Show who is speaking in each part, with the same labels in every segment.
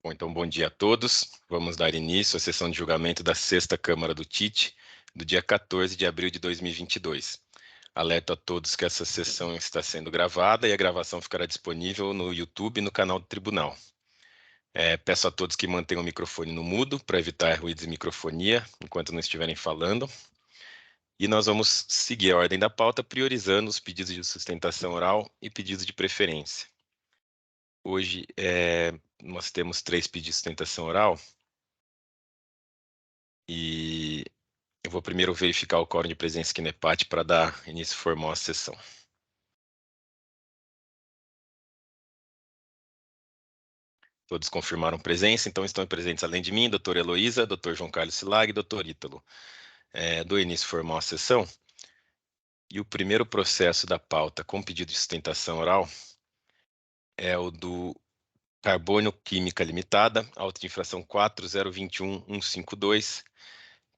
Speaker 1: Bom, então, bom dia a todos. Vamos dar início à sessão de julgamento da 6ª Câmara do TIT, do dia 14 de abril de 2022. Alerto a todos que essa sessão está sendo gravada e a gravação ficará disponível no YouTube e no canal do Tribunal. Peço a todos que mantenham o microfone no mudo para evitar ruídos de microfonia enquanto não estiverem falando. E nós vamos seguir a ordem da pauta, priorizando os pedidos de sustentação oral e pedidos de preferência. Hoje, nós temos 3 pedidos de sustentação oral. E eu vou primeiro verificar o quórum de presença aqui no EPAT para dar início formal à sessão. Todos confirmaram presença, então estão presentes além de mim, doutora Heloísa, doutor João Carlos Silag e doutor Ítalo. Dou início formal à sessão. E o primeiro processo da pauta com pedido de sustentação oral é o do Carbono Química Limitada, auto de infração 4021152,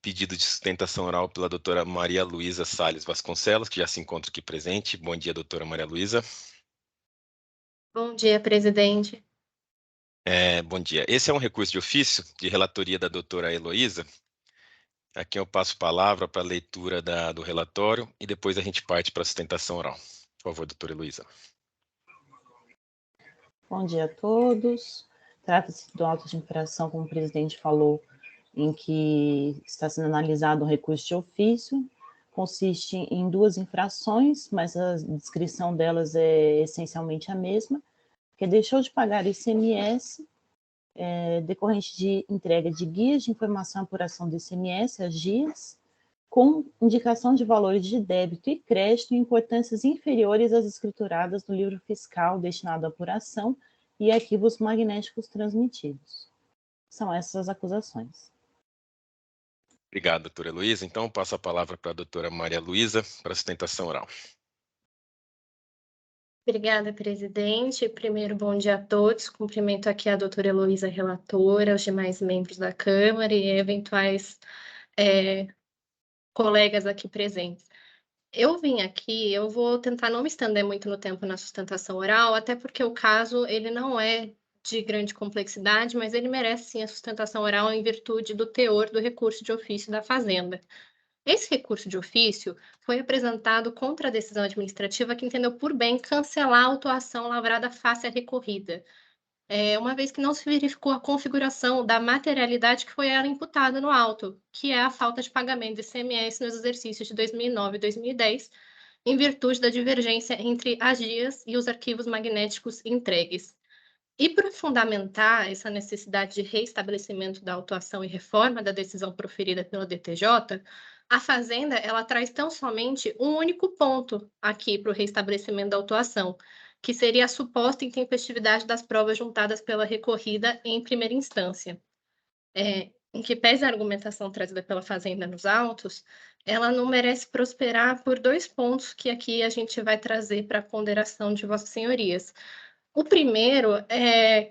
Speaker 1: pedido de sustentação oral pela doutora Maria Luísa Salles Vasconcelos, que já se encontra aqui presente. Bom dia, doutora Maria Luísa.
Speaker 2: Bom dia, presidente.
Speaker 1: Bom dia. Esse é um recurso de ofício de relatoria da doutora Heloísa. Aqui eu passo a palavra para a leitura do relatório e depois a gente parte para a sustentação oral. Por favor, doutora Heloísa.
Speaker 3: Bom dia a todos. Trata-se do auto de infração, como o presidente falou, em que está sendo analisado um recurso de ofício. Consiste em 2 infrações, mas a descrição delas é essencialmente a mesma, que deixou de pagar ICMS decorrente de entrega de guias de informação e apuração do ICMS, as GIAs, com indicação de valores de débito e crédito em importâncias inferiores às escrituradas no livro fiscal destinado à apuração e arquivos magnéticos transmitidos. São essas as acusações.
Speaker 1: Obrigado, doutora Heloísa. Então, passo a palavra para a doutora Maria Luísa para a sustentação oral.
Speaker 2: Obrigada, presidente. Primeiro, bom dia a todos. Cumprimento aqui a doutora Heloísa, relatora, os demais membros da Câmara e eventuais colegas aqui presentes. Eu vim aqui, eu vou tentar não me estender muito no tempo na sustentação oral, até porque o caso ele não é de grande complexidade, mas ele merece sim a sustentação oral em virtude do teor do recurso de ofício da Fazenda. Esse recurso de ofício foi apresentado contra a decisão administrativa que entendeu por bem cancelar a autuação lavrada face à recorrida, uma vez que não se verificou a configuração da materialidade que foi ela imputada no auto, que é a falta de pagamento de ICMS nos exercícios de 2009 e 2010, em virtude da divergência entre as GIAs e os arquivos magnéticos entregues. E para fundamentar essa necessidade de reestabelecimento da autuação e reforma da decisão proferida pelo DTJ, a Fazenda ela traz tão somente um único ponto aqui para o reestabelecimento da autuação, que seria a suposta intempestividade das provas juntadas pela recorrida em primeira instância. Em que pese a argumentação trazida pela Fazenda nos autos, ela não merece prosperar por 2 pontos que aqui a gente vai trazer para a ponderação de vossas senhorias. O primeiro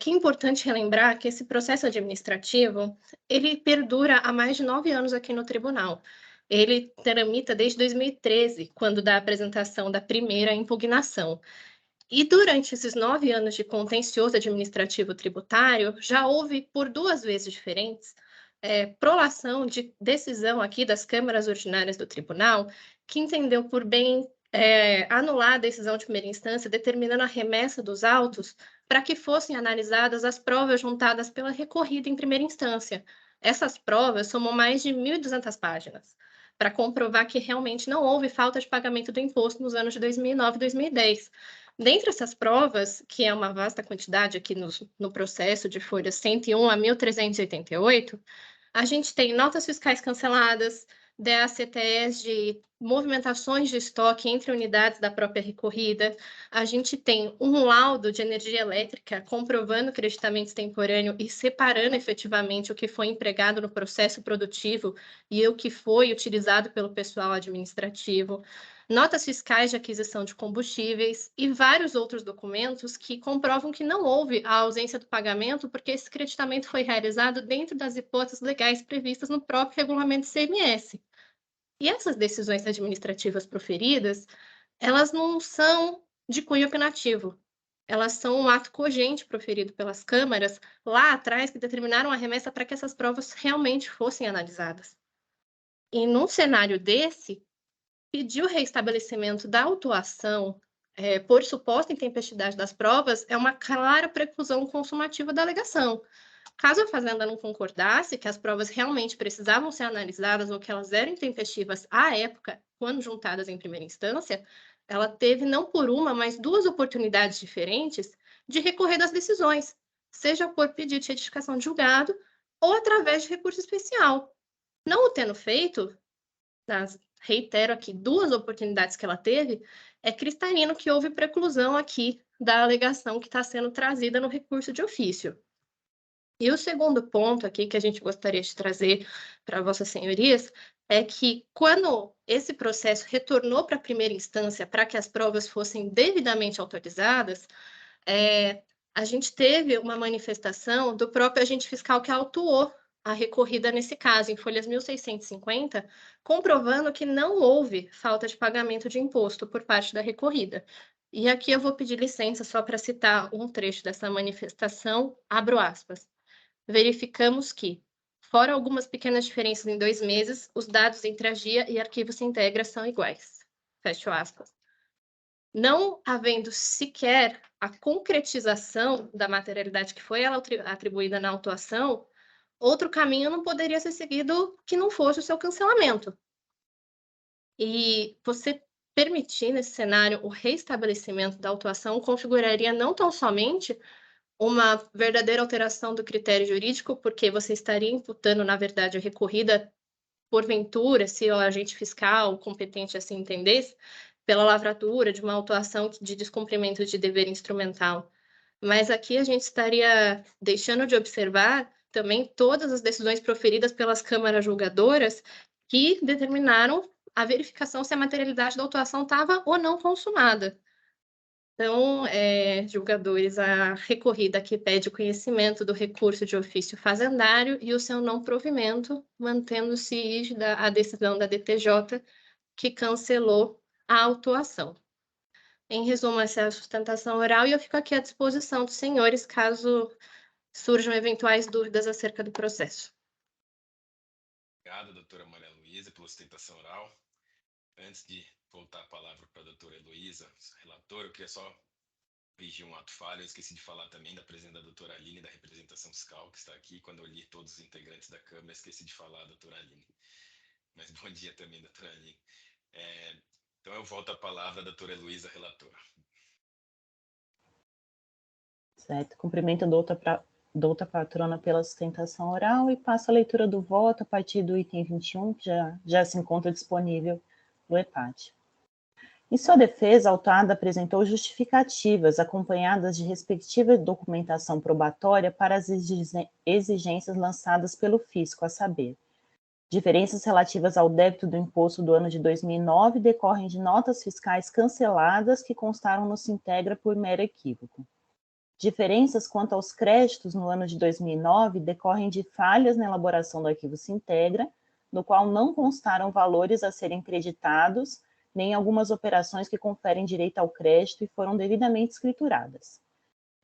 Speaker 2: que é importante relembrar que esse processo administrativo, ele perdura há mais de 9 anos aqui no tribunal. Ele tramita desde 2013, quando da apresentação da primeira impugnação. E durante esses 9 anos de contencioso administrativo tributário, já houve, por 2 vezes diferentes, prolação de decisão aqui das câmaras ordinárias do tribunal, que entendeu por bem anular a decisão de primeira instância, determinando a remessa dos autos para que fossem analisadas as provas juntadas pela recorrida em primeira instância. Essas provas somam mais de 1.200 páginas, para comprovar que realmente não houve falta de pagamento do imposto nos anos de 2009 e 2010. Dentre essas provas, que é uma vasta quantidade aqui no processo de folhas 101 a 1.388, a gente tem notas fiscais canceladas, DACTs de movimentações de estoque entre unidades da própria recorrida, a gente tem um laudo de energia elétrica comprovando o creditamento extemporâneo e separando efetivamente o que foi empregado no processo produtivo e o que foi utilizado pelo pessoal administrativo, notas fiscais de aquisição de combustíveis e vários outros documentos que comprovam que não houve a ausência do pagamento porque esse creditamento foi realizado dentro das hipóteses legais previstas no próprio regulamento ICMS. E essas decisões administrativas proferidas, elas não são de cunho opinativo. elas são um ato cogente proferido pelas câmaras lá atrás que determinaram a remessa para que essas provas realmente fossem analisadas. E num cenário desse, pedir o reestabelecimento da autuação por suposta intempestividade das provas é uma clara preclusão consumativa da alegação. Caso a Fazenda não concordasse que as provas realmente precisavam ser analisadas ou que elas eram intempestivas à época, quando juntadas em primeira instância, ela teve não por uma, mas duas oportunidades diferentes de recorrer das decisões, seja por pedido de retificação de julgado ou através de recurso especial. Não o tendo feito, reitero aqui, duas oportunidades que ela teve, é cristalino que houve preclusão aqui da alegação que está sendo trazida no recurso de ofício. E o segundo ponto aqui que a gente gostaria de trazer para Vossas Senhorias é que, quando esse processo retornou para a primeira instância para que as provas fossem devidamente autorizadas, a gente teve uma manifestação do próprio agente fiscal que autuou a recorrida nesse caso, em folhas 1650, comprovando que não houve falta de pagamento de imposto por parte da recorrida. E aqui eu vou pedir licença só para citar um trecho dessa manifestação, abro aspas. Verificamos que, fora algumas pequenas diferenças em 2 meses, os dados entre a GIA e arquivo Sintegra são iguais. Fecho aspas. Não havendo sequer a concretização da materialidade que foi ela atribuída na autuação, outro caminho não poderia ser seguido que não fosse o seu cancelamento. E você permitir, nesse cenário, o reestabelecimento da autuação configuraria não tão somente uma verdadeira alteração do critério jurídico, porque você estaria imputando, na verdade, a recorrida, porventura, se o agente fiscal competente assim entendesse, pela lavratura de uma autuação de descumprimento de dever instrumental. Mas aqui a gente estaria deixando de observar também todas as decisões proferidas pelas câmaras julgadoras que determinaram a verificação se a materialidade da autuação estava ou não consumada. Então, julgadores, a recorrida que pede conhecimento do recurso de ofício fazendário e o seu não provimento, mantendo-se rígida a decisão da DTJ que cancelou a autuação. Em resumo, essa é a sustentação oral e eu fico aqui à disposição dos senhores caso surjam eventuais dúvidas acerca do processo.
Speaker 1: Obrigado, doutora Maria Luísa, pela sustentação oral. Antes de voltar a palavra para a doutora Heloísa, relatora, eu queria só corrigir um ato falho. Eu esqueci de falar também da presença da doutora Aline, da representação fiscal, que está aqui. Quando eu li todos os integrantes da Câmara, esqueci de falar da doutora Aline. Mas bom dia também, doutora Aline. Então eu volto a palavra à doutora Heloísa, relatora.
Speaker 3: Certo, cumprimento a doutora patrona pela sustentação oral e passo a leitura do voto a partir do item 21, que já se encontra disponível no EPAT. Em sua defesa, a autuada apresentou justificativas acompanhadas de respectiva documentação probatória para as exigências lançadas pelo fisco, a saber, diferenças relativas ao débito do imposto do ano de 2009 decorrem de notas fiscais canceladas que constaram no Sintegra por mero equívoco. Diferenças quanto aos créditos no ano de 2009 decorrem de falhas na elaboração do arquivo Sintegra, no qual não constaram valores a serem creditados, nem algumas operações que conferem direito ao crédito e foram devidamente escrituradas.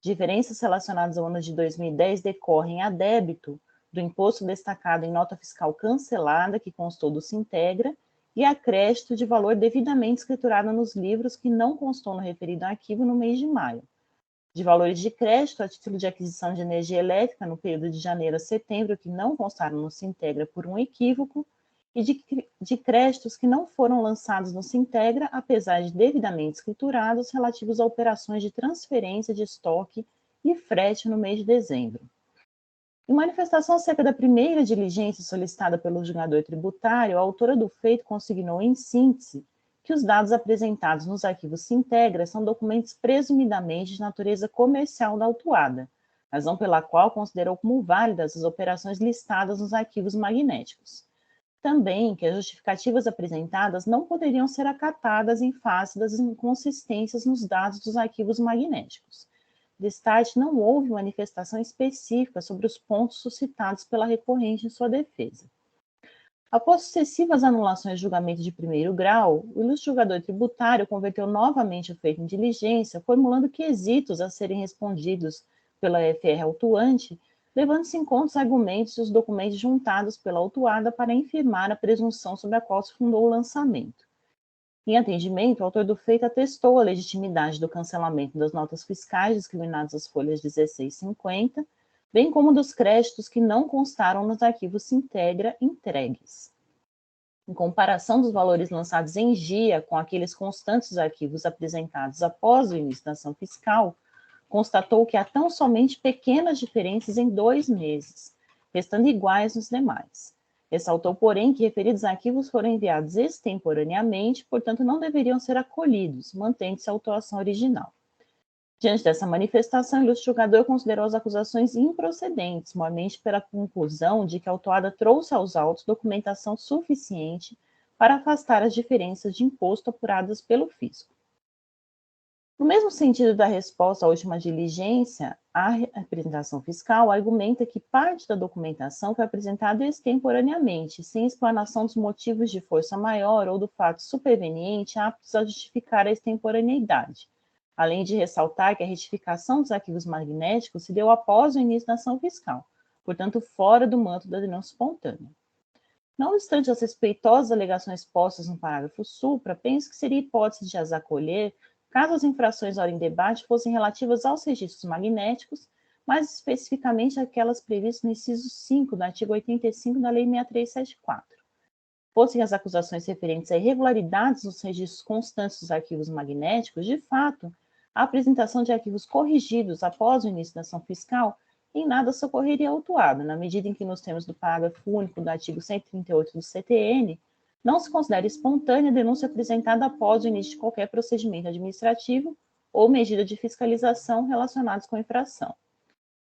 Speaker 3: Diferenças relacionadas ao ano de 2010 decorrem a débito do imposto destacado em nota fiscal cancelada, que constou do Sintegra, e a crédito de valor devidamente escriturado nos livros, que não constou no referido arquivo no mês de maio. De valores de crédito a título de aquisição de energia elétrica no período de janeiro a setembro, que não constaram no Sintegra por um equívoco, e de créditos que não foram lançados no Sintegra, apesar de devidamente escriturados, relativos a operações de transferência de estoque e frete no mês de dezembro. Em manifestação acerca da primeira diligência solicitada pelo julgador tributário, a autora do feito consignou, em síntese, que os dados apresentados nos arquivos Sintegra são documentos presumidamente de natureza comercial da autuada, razão pela qual considerou como válidas as operações listadas nos arquivos magnéticos. Também que as justificativas apresentadas não poderiam ser acatadas em face das inconsistências nos dados dos arquivos magnéticos. Destarte, não houve manifestação específica sobre os pontos suscitados pela recorrente em sua defesa. Após sucessivas anulações de julgamento de primeiro grau, o ilustre julgador tributário converteu novamente o feito em diligência, formulando quesitos a serem respondidos pela FR autuante, levando-se em conta os argumentos e os documentos juntados pela autuada para infirmar a presunção sobre a qual se fundou o lançamento. Em atendimento, o autor do feito atestou a legitimidade do cancelamento das notas fiscais discriminadas às folhas 16 e 50, bem como dos créditos que não constaram nos arquivos Sintegra entregues. Em comparação dos valores lançados em dia com aqueles constantes dos arquivos apresentados após o início da ação fiscal, constatou que há tão somente pequenas diferenças em 2 meses, restando iguais nos demais. Ressaltou, porém, que referidos arquivos foram enviados extemporaneamente, portanto não deveriam ser acolhidos, mantendo-se a autuação original. Diante dessa manifestação, o ilustre julgador considerou as acusações improcedentes, mormente pela conclusão de que a autuada trouxe aos autos documentação suficiente para afastar as diferenças de imposto apuradas pelo fisco. No mesmo sentido da resposta à última diligência, a representação fiscal argumenta que parte da documentação foi apresentada extemporaneamente, sem explanação dos motivos de força maior ou do fato superveniente aptos a justificar a extemporaneidade, além de ressaltar que a retificação dos arquivos magnéticos se deu após o início da ação fiscal, portanto, fora do manto da denúncia espontânea. Não obstante as respeitosas alegações postas no parágrafo supra, penso que seria hipótese de as acolher caso as infrações ora em debate fossem relativas aos registros magnéticos, mais especificamente aquelas previstas no inciso 5 do artigo 85 da Lei 6374. Fossem as acusações referentes a irregularidades nos registros constantes dos arquivos magnéticos, de fato, a apresentação de arquivos corrigidos após o início da ação fiscal em nada socorreria autuado, na medida em que, nos termos do parágrafo único do artigo 138 do CTN, não se considera espontânea a denúncia apresentada após o início de qualquer procedimento administrativo ou medida de fiscalização relacionados com a infração.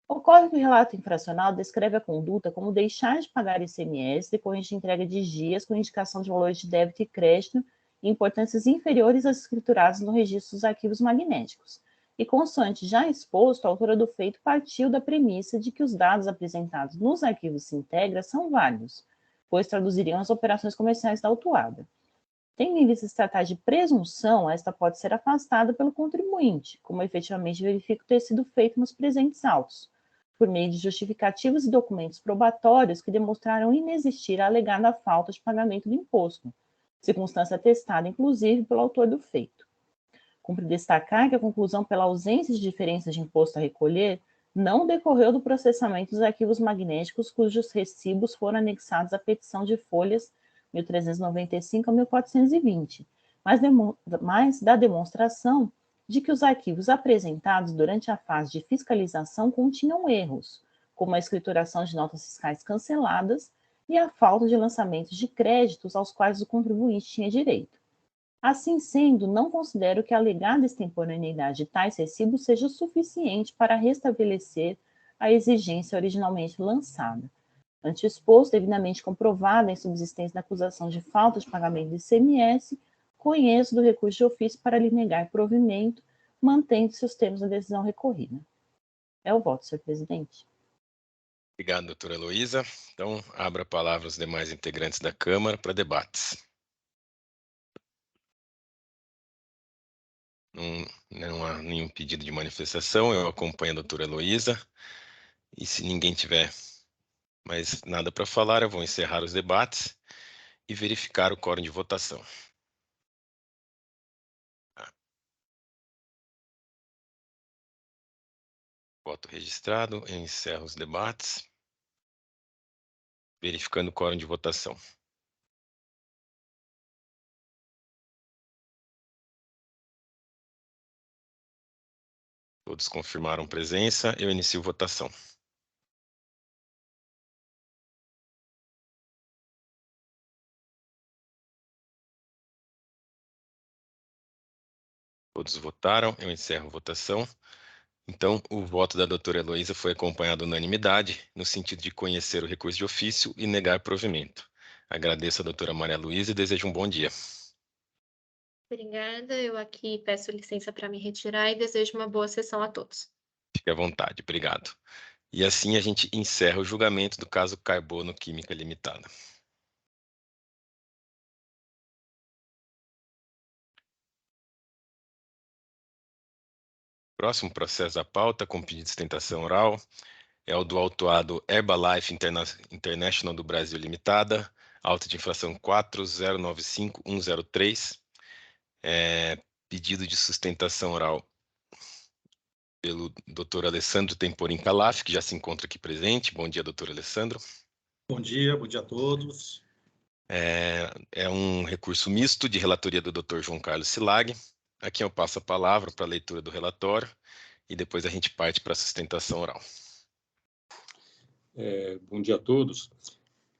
Speaker 3: Ocorre que o relato infracional descreve a conduta como deixar de pagar ICMS decorrente de entrega de dias com indicação de valores de débito e crédito em importâncias inferiores às escrituradas no registro dos arquivos magnéticos. E, consoante já exposto, a autora do feito partiu da premissa de que os dados apresentados nos arquivos Sintegra são válidos, pois traduziriam as operações comerciais da autuada. Tendo em vista se tratar de presunção, esta pode ser afastada pelo contribuinte, como efetivamente verifica ter sido feito nos presentes autos, por meio de justificativos e documentos probatórios que demonstraram inexistir a alegada falta de pagamento do imposto, circunstância atestada, inclusive, pelo autor do feito. Cumpre destacar que a conclusão pela ausência de diferenças de imposto a recolher não decorreu do processamento dos arquivos magnéticos cujos recibos foram anexados à petição de folhas 1395 a 1420, mas da demonstração de que os arquivos apresentados durante a fase de fiscalização continham erros, como a escrituração de notas fiscais canceladas e a falta de lançamentos de créditos aos quais o contribuinte tinha direito. Assim sendo, não considero que a alegada extemporaneidade de tais recibos seja suficiente para restabelecer a exigência originalmente lançada. Ante o exposto, devidamente comprovada a insubsistência da acusação de falta de pagamento do ICMS, conheço do recurso de ofício para lhe negar provimento, mantendo-se os termos da decisão recorrida. É o voto, senhor presidente.
Speaker 1: Obrigado, doutora Heloísa. Então, abra a palavra aos demais integrantes da Câmara para debates. Não há nenhum pedido de manifestação, eu acompanho a doutora Heloísa, e se ninguém tiver mais nada para falar, eu vou encerrar os debates e verificar o quórum de votação. Voto registrado, eu encerro os debates, verificando o quórum de votação. Todos confirmaram presença, eu inicio votação. Todos votaram, eu encerro a votação. Então, o voto da doutora Heloísa foi acompanhado de unanimidade, no sentido de conhecer o recurso de ofício e negar provimento. Agradeço a doutora Maria Luísa e desejo um bom dia.
Speaker 2: Obrigada, eu aqui peço licença para me retirar e desejo uma boa sessão a todos.
Speaker 1: Fique à vontade, obrigado. E assim a gente encerra o julgamento do caso Carbono Química Limitada. Próximo processo da pauta, com pedido de sustentação oral, é o do autuado Herbalife International do Brasil Limitada, auto de infração 4095103, pedido de sustentação oral pelo Dr. Alessandro Temporim Calaf, que já se encontra aqui presente. Bom dia, doutor Alessandro.
Speaker 4: Bom dia a todos.
Speaker 1: É um recurso misto de relatoria do Dr. João Carlos Silag. Aqui eu passo a palavra para a leitura do relatório e depois a gente parte para a sustentação oral.
Speaker 5: Bom dia a todos.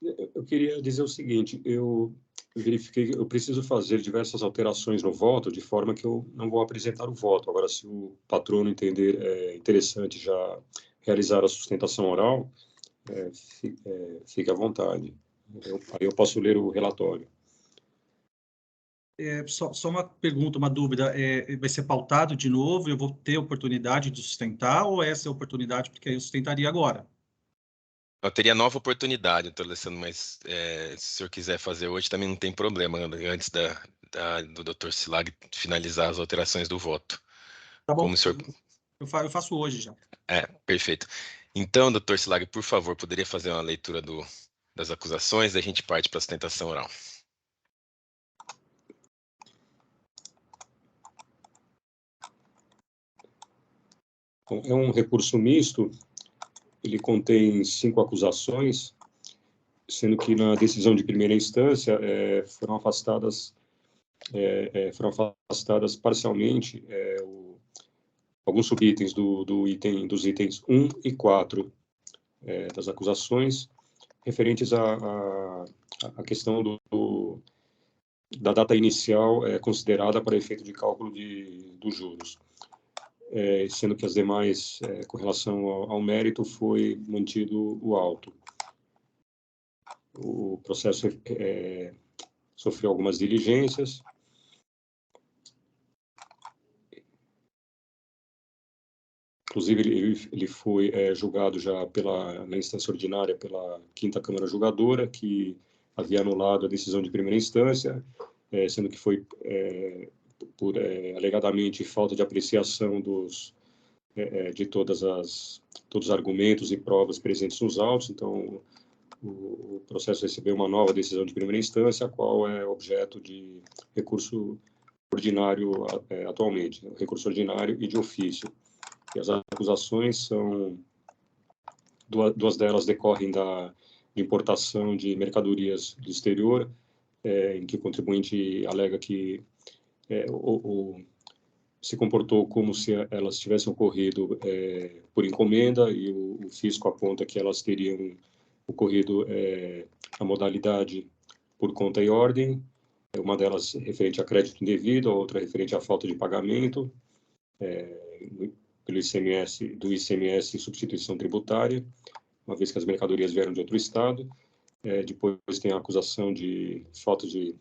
Speaker 5: Eu queria dizer o seguinte, eu verifiquei que eu preciso fazer diversas alterações no voto, de forma que eu não vou apresentar o voto. Agora, se o patrono entender interessante já realizar a sustentação oral, fique à vontade. Aí eu posso ler o relatório.
Speaker 4: Só uma pergunta, uma dúvida. Vai ser pautado de novo? Eu vou ter oportunidade de sustentar ou essa é a oportunidade porque eu sustentaria agora?
Speaker 1: Eu teria nova oportunidade, doutor Alessandro, mas se o senhor quiser fazer hoje também não tem problema, antes do doutor Silag finalizar as alterações do voto.
Speaker 4: Tá bom,
Speaker 1: Como o senhor...
Speaker 4: eu faço hoje já.
Speaker 1: Perfeito. Então, doutor Silag, por favor, poderia fazer uma leitura das acusações, daí a gente parte para a sustentação oral.
Speaker 5: É um recurso misto, ele contém 5 acusações, sendo que na decisão de primeira instância foram afastadas parcialmente alguns subitens dos itens 1 e 4 das acusações, referentes à questão da data inicial considerada para efeito de cálculo dos juros. Sendo que as demais, com relação ao mérito, foi mantido o auto. O processo sofreu algumas diligências. Inclusive, ele foi julgado já na instância ordinária pela 5ª Câmara Julgadora, que havia anulado a decisão de primeira instância, sendo que foi por alegadamente falta de apreciação de todos os argumentos e provas presentes nos autos. Então, o processo recebeu uma nova decisão de primeira instância, a qual é objeto de recurso ordinário atualmente, recurso ordinário e de ofício. E as acusações são, duas delas decorrem de importação de mercadorias do exterior, em que o contribuinte alega que se comportou como se elas tivessem ocorrido por encomenda, e o fisco aponta que elas teriam ocorrido a modalidade por conta e ordem, uma delas referente a crédito indevido, a outra referente à falta de pagamento do ICMS e substituição tributária, uma vez que as mercadorias vieram de outro estado. Depois tem a acusação de falta de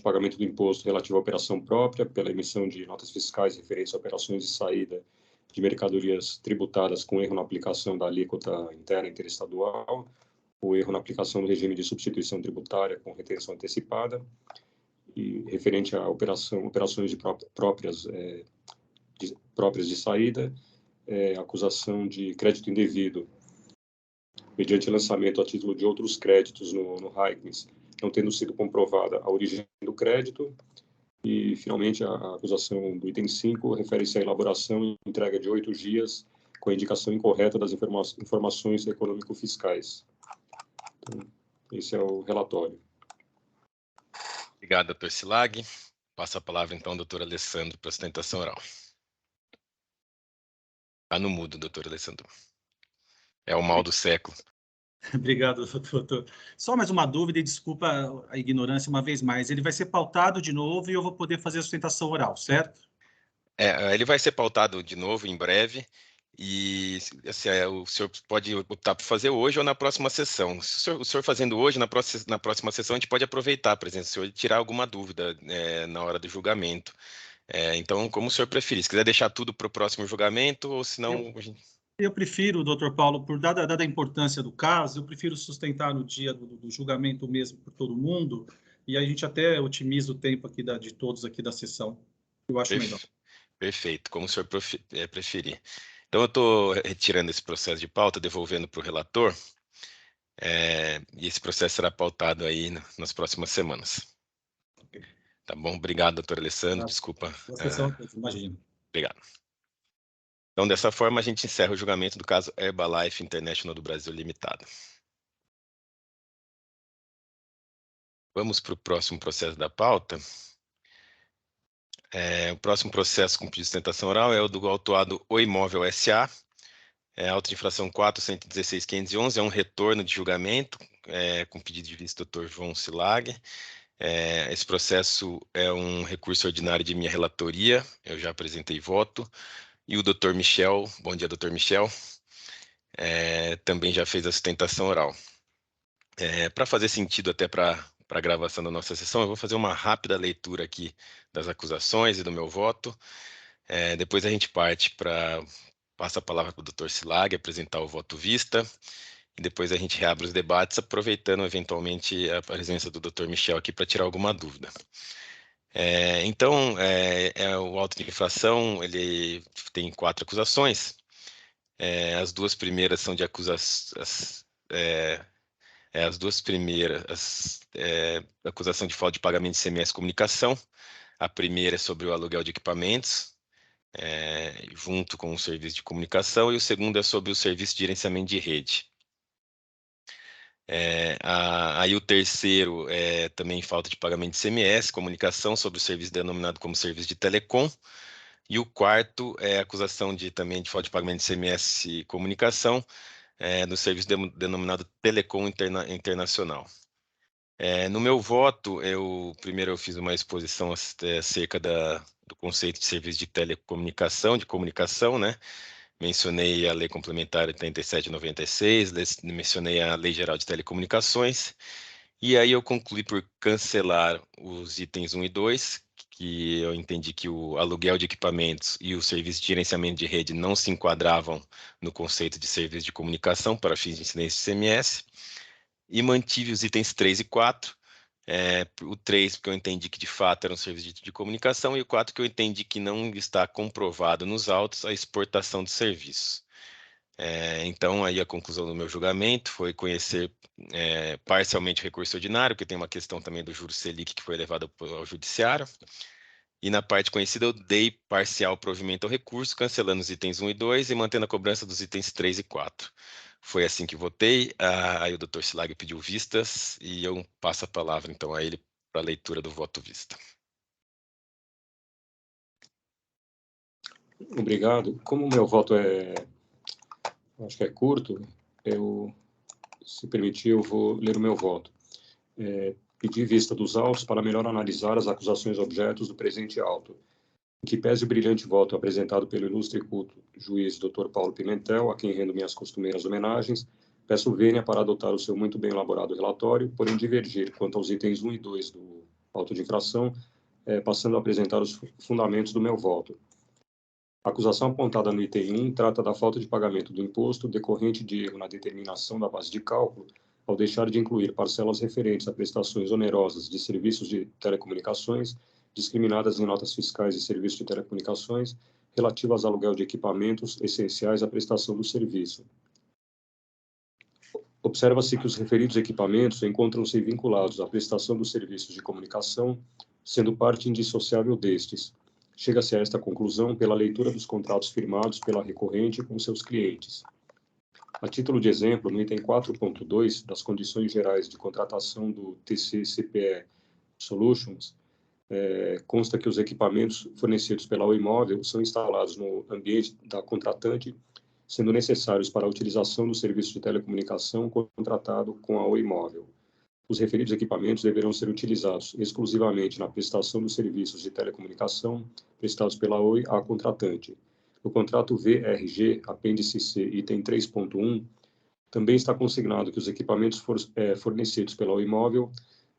Speaker 5: pagamento do imposto relativo à operação própria, pela emissão de notas fiscais referentes a operações de saída de mercadorias tributadas com erro na aplicação da alíquota interna interestadual, ou erro na aplicação do regime de substituição tributária com retenção antecipada, e referente a operações próprias de saída, acusação de crédito indevido, mediante lançamento a título de outros créditos no RAICNIS, não tendo sido comprovada a origem do crédito. E, finalmente, a acusação do item 5 refere-se à elaboração e entrega de 8 dias com a indicação incorreta das informações econômico-fiscais. Então, esse é o relatório.
Speaker 1: Obrigado, doutor Silag. Passo a palavra, então, ao doutor Alessandro, para a sustentação oral. Está no mudo, doutor Alessandro. É o mal do século.
Speaker 4: Obrigado, doutor. Só mais uma dúvida, e desculpa a ignorância uma vez mais. Ele vai ser pautado de novo e eu vou poder fazer a sustentação oral, certo?
Speaker 1: Ele vai ser pautado de novo em breve, e assim, o senhor pode optar por fazer hoje ou na próxima sessão. Se o senhor fazendo hoje, na próxima sessão, a gente pode aproveitar a presença do senhor e tirar alguma dúvida na hora do julgamento. Então, como o senhor preferir. Se quiser deixar tudo para o próximo julgamento, ou se não...
Speaker 4: Eu prefiro, doutor Paulo, dada a importância do caso, eu prefiro sustentar no dia do julgamento mesmo por todo mundo, e a gente até otimiza o tempo aqui de todos aqui da sessão. Eu acho melhor.
Speaker 1: Perfeito, como o senhor preferir. Então, eu estou retirando esse processo de pauta, devolvendo para o relator, e esse processo será pautado aí nas próximas semanas. Tá bom? Obrigado, doutor Alessandro. Desculpa.
Speaker 4: Boa sessão, imagino.
Speaker 1: Obrigado. Então, dessa forma, a gente encerra o julgamento do caso Herbalife International do Brasil Limitada. Vamos para o próximo processo da pauta. O próximo processo com pedido de sustentação oral é o do autuado O Imóvel S.A., auto de infração 4.116.511, é um retorno de julgamento, com pedido de vista do Dr. João Silag. Esse processo é um recurso ordinário de minha relatoria, eu já apresentei voto, e o Dr. Michel, bom dia, Dr. Michel, também já fez a sustentação oral. Para fazer sentido até para a gravação da nossa sessão, eu vou fazer uma rápida leitura aqui das acusações e do meu voto. Depois a gente passa a palavra para o Dr. Silag apresentar o voto vista, e depois a gente reabre os debates, aproveitando eventualmente a presença do Dr. Michel aqui para tirar alguma dúvida. Então, o auto de infração, ele tem 4 acusações. As duas primeiras são de acusação, acusação de falta de pagamento de ICMS comunicação. A primeira é sobre o aluguel de equipamentos, junto com o serviço de comunicação, e o segundo é sobre o serviço de gerenciamento de rede. Aí o terceiro é também falta de pagamento de ICMS, comunicação, sobre o serviço denominado como serviço de telecom, e o quarto é acusação também de falta de pagamento de ICMS e comunicação, no serviço denominado Telecom Internacional. No meu voto, primeiro eu fiz uma exposição acerca do conceito de serviço de telecomunicação, de comunicação, né? Mencionei a Lei Complementar 87 de 96, mencionei a Lei Geral de Telecomunicações, e aí eu concluí por cancelar os itens 1 e 2, que eu entendi que o aluguel de equipamentos e o serviço de gerenciamento de rede não se enquadravam no conceito de serviço de comunicação para fins de incidência de ICMS, e mantive os itens 3 e 4, o 3 porque eu entendi que de fato era um serviço de comunicação, e o 4 que eu entendi que não está comprovado nos autos a exportação do serviço. Então, aí a conclusão do meu julgamento foi conhecer parcialmente o recurso ordinário, que tem uma questão também do juros Selic que foi levado ao judiciário, e na parte conhecida eu dei parcial provimento ao recurso, cancelando os itens 1 e 2 e mantendo a cobrança dos itens 3 e 4. Foi assim que votei. Aí o Dr. Silag pediu vistas e eu passo a palavra então a ele para a leitura do voto vista.
Speaker 5: Obrigado. Como o meu voto acho que é curto, se permitir, eu vou ler o meu voto. Pedir vista dos autos para melhor analisar as acusações objetos do presente auto. Em que pese o brilhante voto apresentado pelo ilustre e culto juiz Dr. Paulo Pimentel, a quem rendo minhas costumeiras homenagens, peço vênia para adotar o seu muito bem elaborado relatório, porém divergir quanto aos itens 1 e 2 do auto de infração, passando a apresentar os fundamentos do meu voto. A acusação apontada no item 1 trata da falta de pagamento do imposto decorrente de erro na determinação da base de cálculo, ao deixar de incluir parcelas referentes a prestações onerosas de serviços de telecomunicações, discriminadas em notas fiscais de serviços de telecomunicações, relativas ao aluguel de equipamentos essenciais à prestação do serviço. Observa-se que os referidos equipamentos encontram-se vinculados à prestação dos serviços de comunicação, sendo parte indissociável destes. Chega-se a esta conclusão pela leitura dos contratos firmados pela recorrente com seus clientes. A título de exemplo, no item 4.2 das condições gerais de contratação do TC-CPE Solutions, consta que os equipamentos fornecidos pela Oi Imóvel são instalados no ambiente da contratante, sendo necessários para a utilização do serviço de telecomunicação contratado com a Oi Imóvel. Os referidos equipamentos deverão ser utilizados exclusivamente na prestação dos serviços de telecomunicação prestados pela Oi à contratante. No contrato VRG, apêndice C, item 3.1, também está consignado que os equipamentos fornecidos pela Oi Imóvel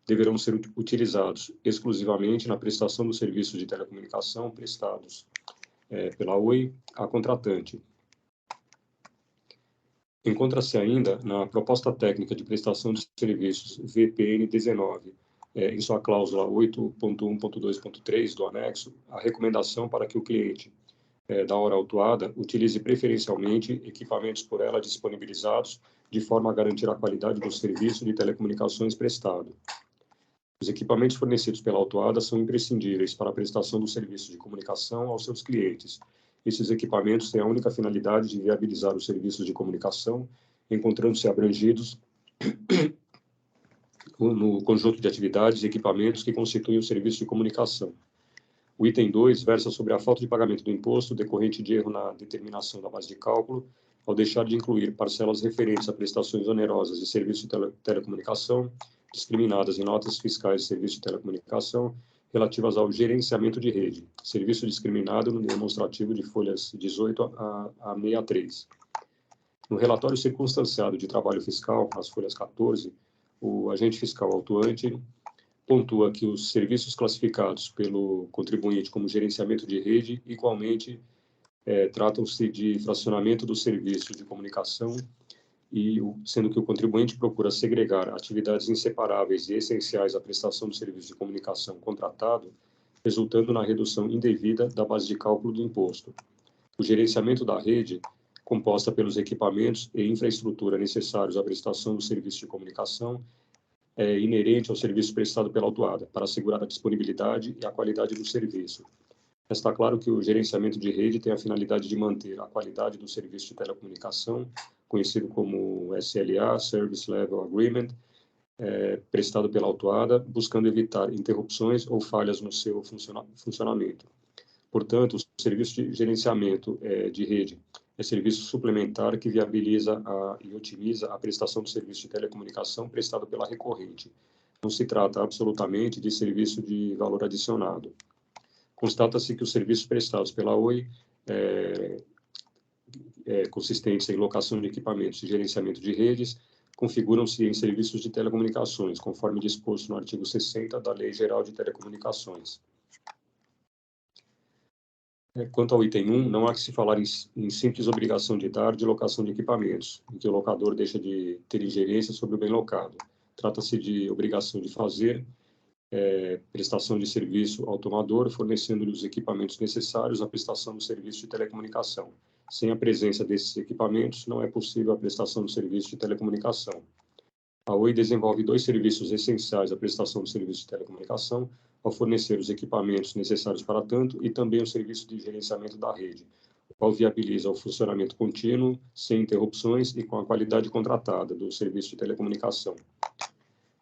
Speaker 5: deverão ser utilizados exclusivamente na prestação dos serviços de telecomunicação prestados pela Oi à contratante. Encontra-se ainda na proposta técnica de prestação de serviços VPN 19, em sua cláusula 8.1.2.3 do anexo, a recomendação para que o cliente da hora autuada utilize preferencialmente equipamentos por ela disponibilizados de forma a garantir a qualidade do serviço de telecomunicações prestado. Os equipamentos fornecidos pela autuada são imprescindíveis para a prestação do serviço de comunicação aos seus clientes. Esses equipamentos têm a única finalidade de viabilizar os serviços de comunicação, encontrando-se abrangidos no conjunto de atividades e equipamentos que constituem o serviço de comunicação. O item 2 versa sobre a falta de pagamento do imposto decorrente de erro na determinação da base de cálculo, ao deixar de incluir parcelas referentes a prestações onerosas de serviço de telecomunicação, discriminadas em notas fiscais de serviço de telecomunicação, relativas ao gerenciamento de rede, serviço discriminado no demonstrativo de folhas 18 a 63. No relatório circunstanciado de trabalho fiscal, nas folhas 14, o agente fiscal autuante pontua que os serviços classificados pelo contribuinte como gerenciamento de rede, igualmente, tratam-se de fracionamento do serviço de comunicação, sendo que o contribuinte procura segregar atividades inseparáveis e essenciais à prestação do serviço de comunicação contratado, resultando na redução indevida da base de cálculo do imposto. O gerenciamento da rede, composta pelos equipamentos e infraestrutura necessários à prestação do serviço de comunicação, é inerente ao serviço prestado pela autuada, para assegurar a disponibilidade e a qualidade do serviço. Está claro que o gerenciamento de rede tem a finalidade de manter a qualidade do serviço de telecomunicação, conhecido como SLA, Service Level Agreement, prestado pela autuada, buscando evitar interrupções ou falhas no seu funcionamento. Portanto, o serviço de gerenciamento de rede é serviço suplementar que viabiliza e otimiza a prestação do serviço de telecomunicação prestado pela recorrente. Não se trata absolutamente de serviço de valor adicionado. Constata-se que os serviços prestados pela Oi, consistentes em locação de equipamentos e gerenciamento de redes, configuram-se em serviços de telecomunicações, conforme disposto no artigo 60 da Lei Geral de Telecomunicações. Quanto ao item 1, não há que se falar em simples obrigação de dar de locação de equipamentos, em que o locador deixa de ter ingerência sobre o bem locado. Trata-se de obrigação de fazer prestação de serviço ao tomador, fornecendo-lhe os equipamentos necessários à prestação do serviço de telecomunicação. Sem a presença desses equipamentos, não é possível a prestação do serviço de telecomunicação. A Oi desenvolve 2 serviços essenciais à prestação do serviço de telecomunicação, ao fornecer os equipamentos necessários para tanto e também o serviço de gerenciamento da rede, o qual viabiliza o funcionamento contínuo, sem interrupções e com a qualidade contratada do serviço de telecomunicação.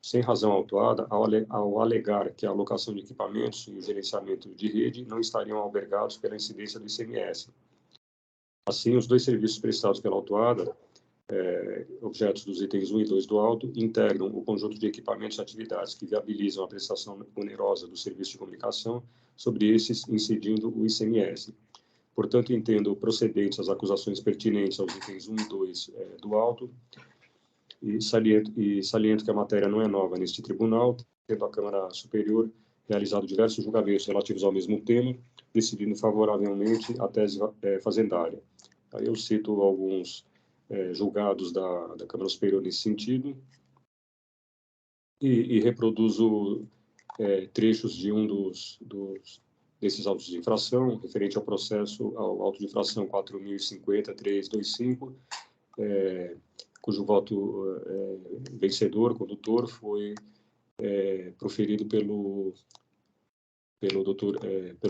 Speaker 5: Sem razão autuada, ao alegar que a alocação de equipamentos e o gerenciamento de rede não estariam albergados pela incidência do ICMS. Assim, os 2 serviços prestados pela autuada, objetos dos itens 1 e 2 do auto, integram o conjunto de equipamentos e atividades que viabilizam a prestação onerosa do serviço de comunicação, sobre esses incidindo o ICMS. Portanto, entendo procedentes as acusações pertinentes aos itens 1 e 2 do auto, e saliento que a matéria não é nova neste tribunal, tendo a Câmara Superior realizado diversos julgamentos relativos ao mesmo tema, decidindo favoravelmente a tese fazendária. Aí eu cito alguns julgados da Câmara Superior nesse sentido e reproduzo trechos de um desses autos de infração, referente ao processo, ao auto de infração 4050-325, cujo voto vencedor, condutor, foi proferido pelo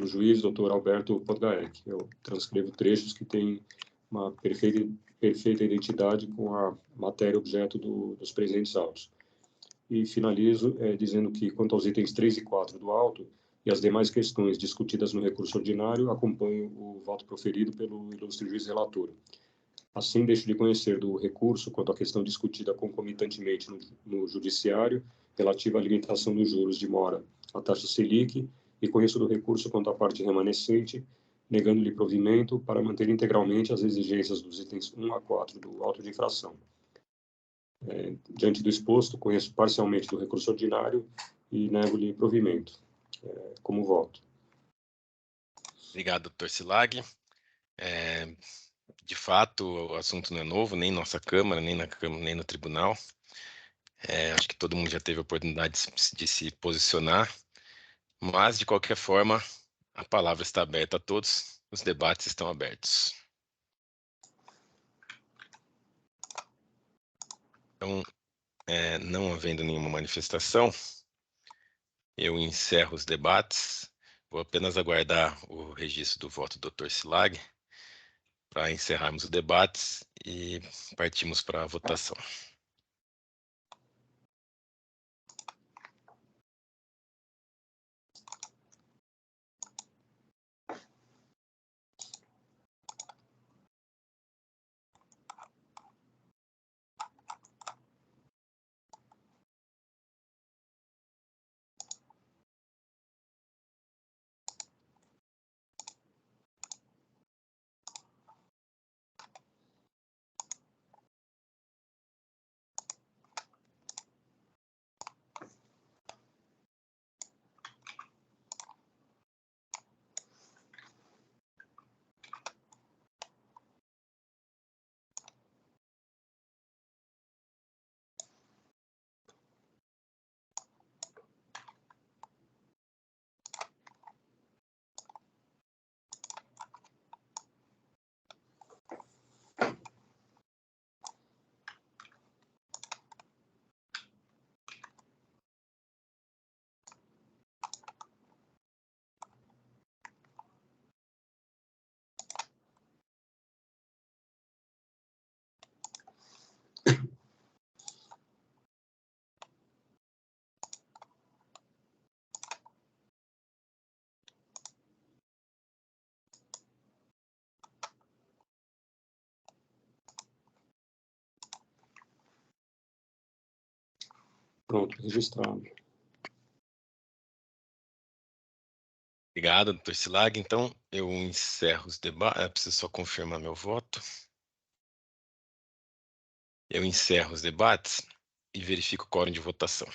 Speaker 5: juiz, doutor Alberto Podgaek. Eu transcrevo trechos que têm uma perfeita identidade com a matéria objeto dos presentes autos. E finalizo dizendo que, quanto aos itens 3 e 4 do auto e as demais questões discutidas no recurso ordinário, acompanho o voto proferido pelo ilustre juiz relator. Assim, deixo de conhecer do recurso quanto à questão discutida concomitantemente no judiciário, relativa à limitação dos juros de mora à taxa Selic, e conheço do recurso quanto à parte remanescente, negando-lhe provimento para manter integralmente as exigências dos itens 1 a 4 do auto de infração. Diante do exposto, conheço parcialmente do recurso ordinário e nego-lhe provimento, como voto.
Speaker 1: Obrigado, doutor Silag. De fato, o assunto não é novo, nem em nossa Câmara, nem no tribunal. Acho que todo mundo já teve a oportunidade de se posicionar, mas, de qualquer forma, a palavra está aberta a todos, os debates estão abertos. Então, não havendo nenhuma manifestação, eu encerro os debates. Vou apenas aguardar o registro do voto do Dr. Silag para encerrarmos os debates e partimos para a votação.
Speaker 5: Pronto, registrado.
Speaker 1: Obrigado, Dr. Silag. Então, eu encerro os debates. Preciso só confirmar meu voto. Eu encerro os debates e verifico o quórum de votação.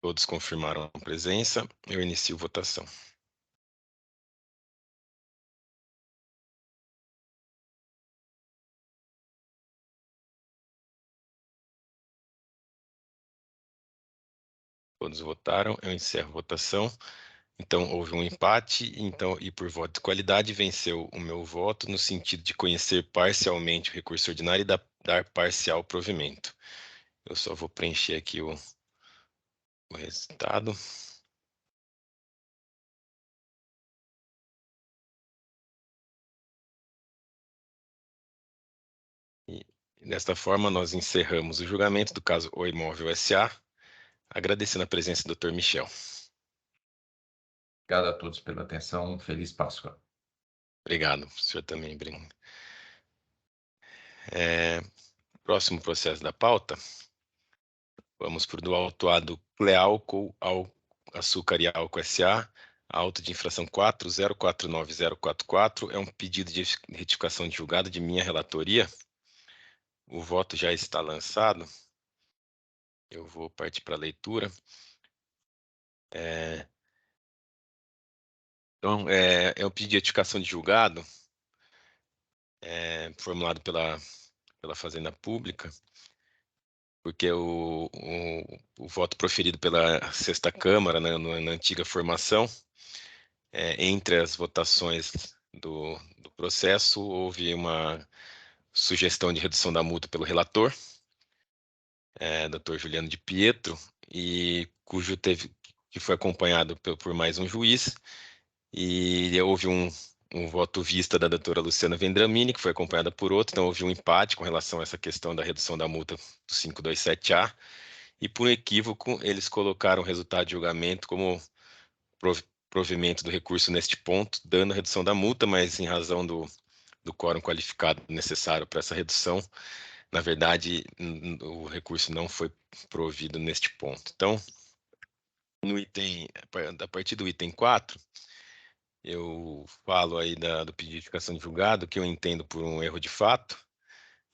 Speaker 1: Todos confirmaram a presença. Eu inicio votação. Todos votaram. Eu encerro a votação. Então, houve um empate, e por voto de qualidade, venceu o meu voto, no sentido de conhecer parcialmente o recurso ordinário e dar parcial provimento. Eu só vou preencher aqui o resultado. E, desta forma, nós encerramos o julgamento do caso O Imóvel S.A., agradecendo a presença do Dr. Michel.
Speaker 6: Obrigado a todos pela atenção. Feliz Páscoa.
Speaker 1: Obrigado, o senhor também, Breno. Próximo processo da pauta, vamos para o do autuado Cleálcool Açúcar e Álcool S.A., auto de infração 4049.044, é um pedido de retificação de julgado de minha relatoria. O voto já está lançado. Eu vou partir para a leitura. Então, é um pedido de retificação de julgado formulado pela Fazenda Pública, porque o voto proferido pela Sexta Câmara, né, na antiga formação, entre as votações do processo, houve uma sugestão de redução da multa pelo relator, Dr. Juliano de Pietro, e que foi acompanhado por mais um juiz, e houve um voto vista da doutora Luciana Vendramini, que foi acompanhada por outro, então houve um empate com relação a essa questão da redução da multa do 527A, e por equívoco eles colocaram o resultado de julgamento como provimento do recurso neste ponto, dando a redução da multa, mas em razão do quórum qualificado necessário para essa redução, na verdade, o recurso não foi provido neste ponto. Então, a partir do item 4, eu falo aí do pedido de retificação de julgado, que eu entendo por um erro de fato,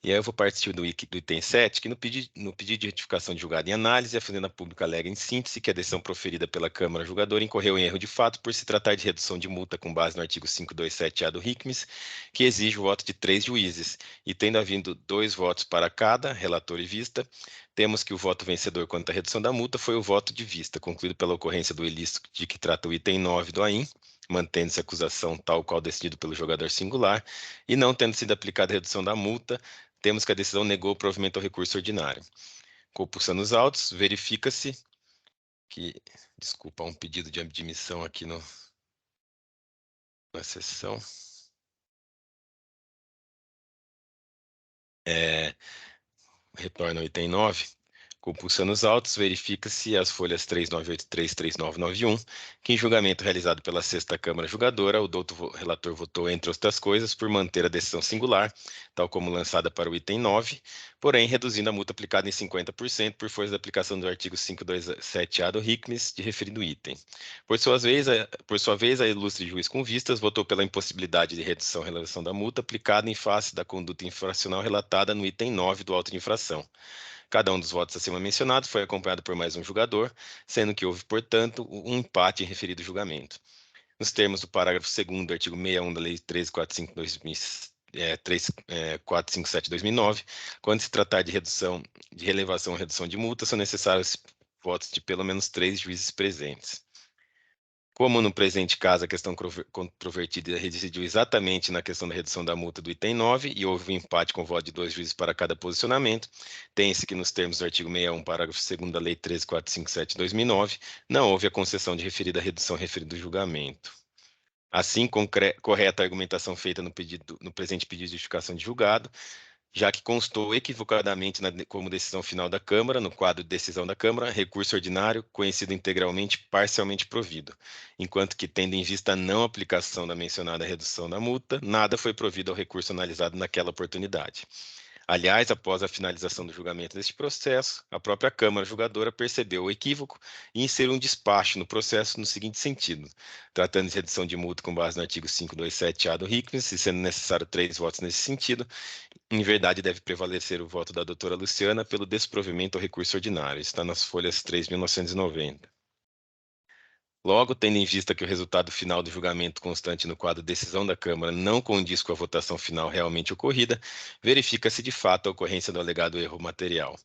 Speaker 1: E aí eu vou partir do item 7, que no pedido de retificação de julgado em análise, a Fazenda Pública alega em síntese que a decisão proferida pela Câmara Julgadora incorreu em erro de fato por se tratar de redução de multa com base no artigo 527-A do RICMES, que exige o voto de 3 juízes, e tendo havido 2 votos para cada, relator e vista, temos que o voto vencedor quanto à redução da multa foi o voto de vista, concluído pela ocorrência do ilícito de que trata o item 9 do AIM, mantendo-se a acusação tal qual decidido pelo jogador singular, e não tendo sido aplicada a redução da multa, temos que a decisão negou o provimento ao recurso ordinário. Compulsando os autos, verifica-se que, desculpa, há um pedido de admissão aqui na sessão. Retorna ao item 9. Compulsando os autos, verifica-se as folhas 3983 e 3991, que em julgamento realizado pela 6ª Câmara Julgadora, o doutor relator votou, entre outras coisas, por manter a decisão singular, tal como lançada para o item 9, porém reduzindo a multa aplicada em 50% por força da aplicação do artigo 527-A do RICMES de referido item. Por sua vez, a ilustre juiz com vistas votou pela impossibilidade de redução em relação da multa aplicada em face da conduta infracional relatada no item 9 do auto de infração. Cada um dos votos acima mencionados foi acompanhado por mais um julgador, sendo que houve, portanto, um empate em referido julgamento. Nos termos do parágrafo 2º do artigo 61 da Lei 457/2009, quando se tratar de relevação ou redução de multa, são necessários votos de pelo menos 3 juízes presentes. Como no presente caso a questão controvertida residiu exatamente na questão da redução da multa do item 9 e houve um empate com voto de 2 juízes para cada posicionamento, tem-se que nos termos do artigo 61, parágrafo 2º da Lei 13.457/2009, não houve a concessão de referida redução referido julgamento. Assim, correta a argumentação feita no presente pedido de justificação de julgado, já que constou equivocadamente como decisão final da Câmara, no quadro de decisão da Câmara, recurso ordinário, conhecido integralmente, parcialmente provido, enquanto que, tendo em vista a não aplicação da mencionada redução da multa, nada foi provido ao recurso analisado naquela oportunidade. Aliás, após a finalização do julgamento deste processo, a própria Câmara Julgadora percebeu o equívoco e inseriu um despacho no processo no seguinte sentido: tratando de redução de multa com base no artigo 527-A do RICMES, e sendo necessário 3 votos nesse sentido, em verdade deve prevalecer o voto da doutora Luciana pelo desprovimento ao recurso ordinário. Está nas folhas 3.990. Logo, tendo em vista que o resultado final do julgamento constante no quadro decisão da Câmara não condiz com a votação final realmente ocorrida, verifica-se de fato a ocorrência do alegado erro material.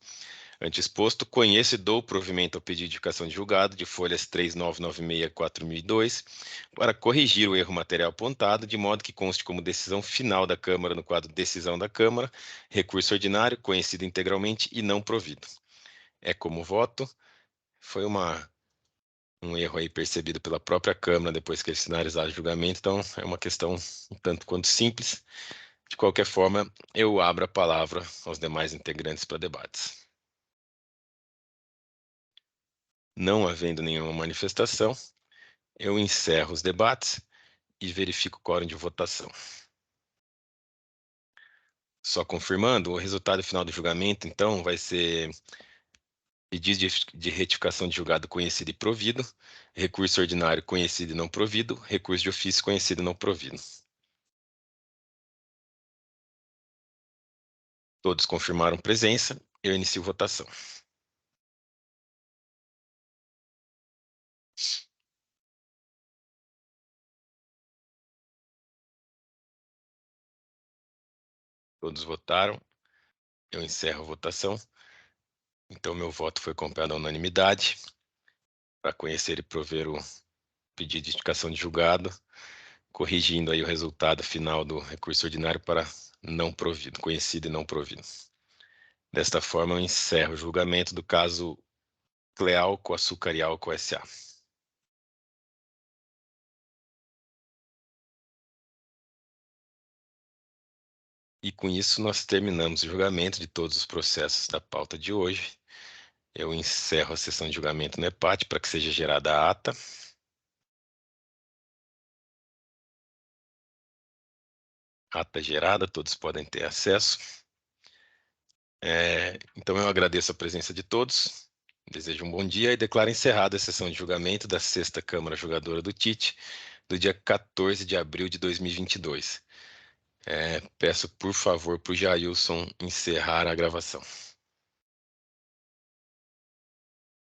Speaker 1: Ante exposto, conheço e dou provimento ao pedido de indicação de julgado de folhas 3.996 e 4.002 para corrigir o erro material apontado, de modo que conste como decisão final da Câmara no quadro decisão da Câmara, recurso ordinário, conhecido integralmente e não provido. É como voto. Foi um erro aí percebido pela própria Câmara depois que eles finalizaram o julgamento, então é uma questão um tanto quanto simples. De qualquer forma, eu abro a palavra aos demais integrantes para debates. Não havendo nenhuma manifestação, eu encerro os debates e verifico o quórum de votação. Só confirmando, o resultado final do julgamento, então, vai ser pedido de retificação de julgado conhecido e provido, recurso ordinário conhecido e não provido, recurso de ofício conhecido e não provido. Todos confirmaram presença, eu inicio votação. Todos votaram, eu encerro a votação. Então, meu voto foi acompanhado à unanimidade para conhecer e prover o pedido de indicação de julgado, corrigindo aí o resultado final do recurso ordinário para não provido, conhecido e não provido. Desta forma, eu encerro o julgamento do caso Clealco Açúcar e Álcool S.A. E com isso nós terminamos o julgamento de todos os processos da pauta de hoje. Eu encerro a sessão de julgamento no EPAT para que seja gerada a ata. Ata gerada, todos podem ter acesso. Então eu agradeço a presença de todos, desejo um bom dia e declaro encerrada a sessão de julgamento da 6ª Câmara Julgadora do TIT, do dia 14 de abril de 2022. Peço, por favor, para o Jailson encerrar a gravação.